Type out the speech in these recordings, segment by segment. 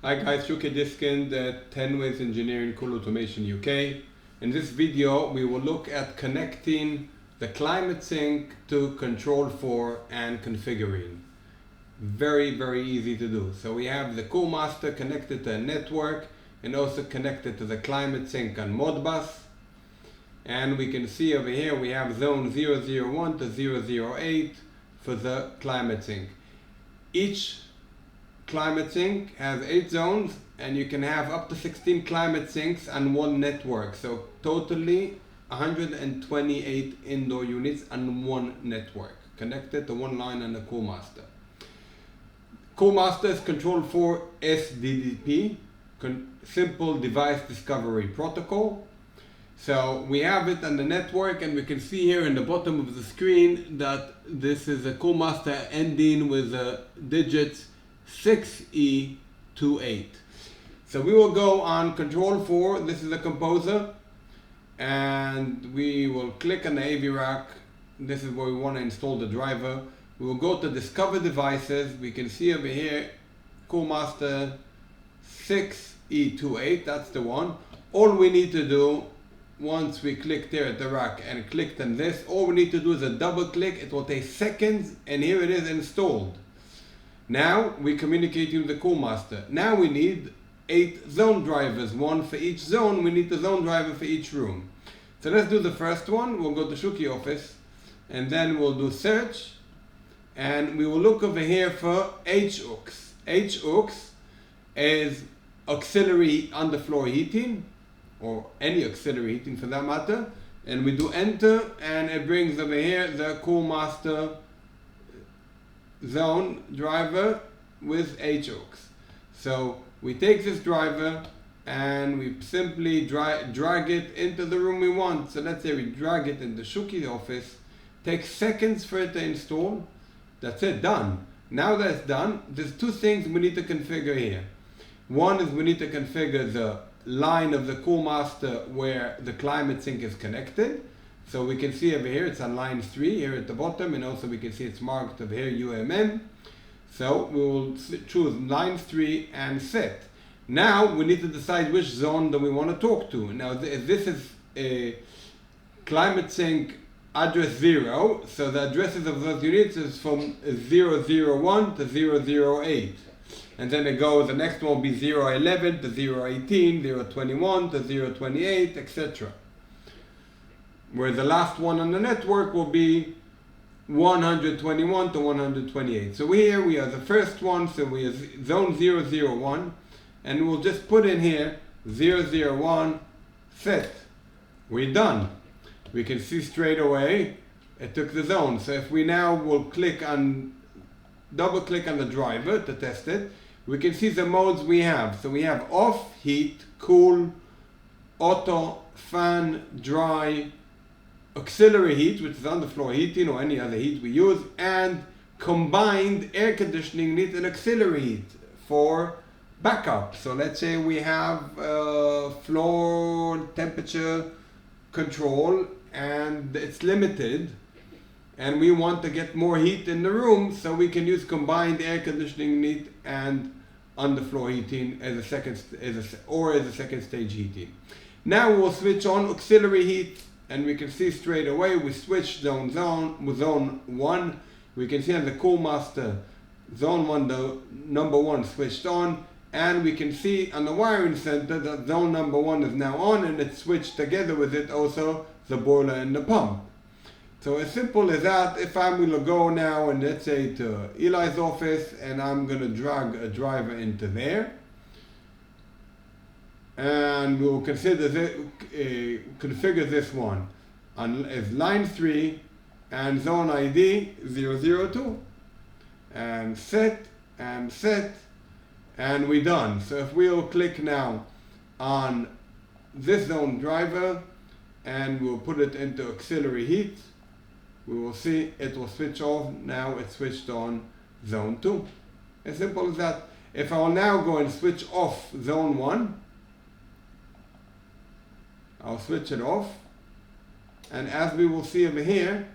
Hi guys, Shuki Diskind at 10 Ways Engineering Cool Automation UK. In this video we will look at connecting the ClimateSync to Control4 and configuring. Very easy to do. So we have the CoolMaster connected to a network and also connected to the ClimateSync on Modbus. And we can see over here we have zone 001 to 008 for the ClimateSync. Each ClimateSync has 8 zones and you can have up to 16 ClimateSyncs on one network. So totally 128 indoor units on one network connected to one line on the CoolMaster. CoolMaster is Control4 SDDP, Simple Device Discovery Protocol. So we have it on the network and we can see here in the bottom of the screen that this is a CoolMaster ending with the digits 6E28. So we will go on Control4, this is a composer, and we will click on the AV rack. This is where we want to install the driver. We will go to Discover Devices. We can see over here CoolMaster 6E28, that's the one. All we need to do, once we click there at the rack and clicked on this, all we need to do is a double click. It will take seconds and here it is installed. Now we communicate with the CoolMaster. Now we need 8 zone drivers, one for each zone. We need the zone driver for each room. So let's do the first one. We'll go to Shuki office and then we'll do search and we will look over here for HOOX. HOOX is auxiliary underfloor heating, or any auxiliary heating for that matter, and we do enter and it brings over here the CoolMaster zone driver with HOOX. So we take this driver and we simply drag it into the room we want. So let's say we drag it in the Shuki office, takes seconds for it to install. That's it, done. Now that it's done, there's 2 things we need to configure here. One is we need to configure the line of the CoolMaster where the ClimateSync is connected. So we can see over here it's on line 3 here at the bottom, and also we can see it's marked over here UMM. So we will choose line 3 and set. Now we need to decide which zone that we want to talk to. Now this is a ClimateSync address 0, so the addresses of those units is from 001 to 008. And then it goes, the next one will be 011 to 018, 021 to 028, etc. Where the last one on the network will be 121 to 128. So here we are the first one, so we have zone 001, and we'll just put in here 001 set. We're done. We can see straight away it took the zone. So if we now will double click on the driver to test it, we can see the modes we have. So we have off, heat, cool, auto, fan, dry, auxiliary heat, which is underfloor heating or any other heat we use, and combined air conditioning needs an auxiliary heat for backup. So let's say we have floor temperature control and it's limited and we want to get more heat in the room, so we can use combined air conditioning need and underfloor heating as a second stage heating. Now we'll switch on auxiliary heat. And we can see straight away we switched zone 1. We can see on the CoolMaster zone 1, the number 1 switched on, and we can see on the wiring center that zone number 1 is now on, and it's switched together with it also the boiler and the pump. So as simple as that. If I'm going to go now and let's say to Eli's office and I'm going to drag a driver into there, and we will configure this one as line 3 and zone ID 002 and set and we're done. So if we'll click now on this zone driver and we'll put it into auxiliary heat, we will see it will switch off. Now it's switched on zone 2. As simple as that. If I will now go and switch off zone 1, I'll switch it off, and as we will see over here,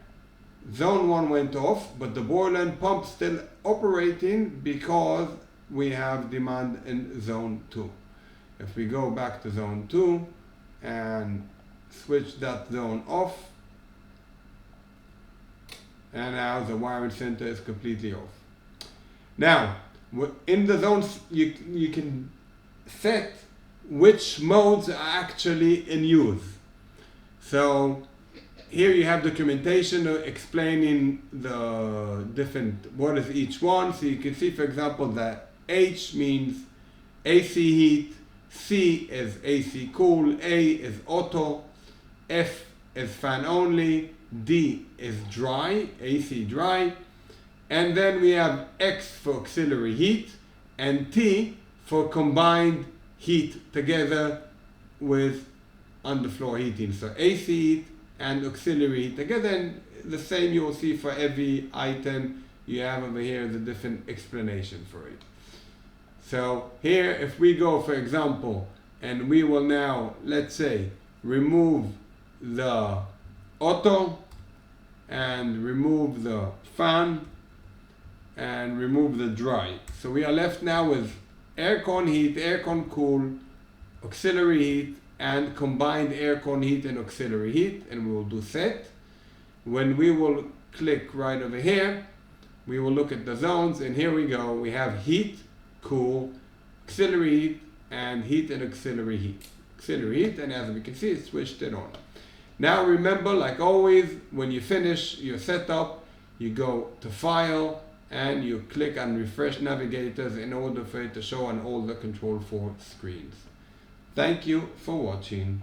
zone 1 went off, but the boiler and pump still operating because we have demand in zone 2. If we go back to zone 2 and switch that zone off, and now the wiring center is completely off. Now, in the zones, you can set which modes are actually in use. So here you have documentation explaining the different, what is each one. So you can see, for example, that H means AC heat, C is AC cool, A is auto, F is fan only, D is dry, AC dry, and then we have X for auxiliary heat and T for combined heat together with underfloor heating. So AC heat and auxiliary heat together, and the same you will see for every item you have over here, the different explanation for it. So here, if we go, for example, and we will now, let's say, remove the auto and remove the fan and remove the dry. So we are left now with aircon heat, aircon cool, auxiliary heat, and combined aircon heat and auxiliary heat, and we will do set. When we will click right over here, we will look at the zones, and here we go. We have heat, cool, auxiliary heat, and heat and auxiliary heat. Auxiliary heat, and as we can see, it switched it on. Now remember, like always, when you finish your setup, you go to File, and you click on Refresh Navigators in order for it to show on all the Control4 screens. Thank you for watching.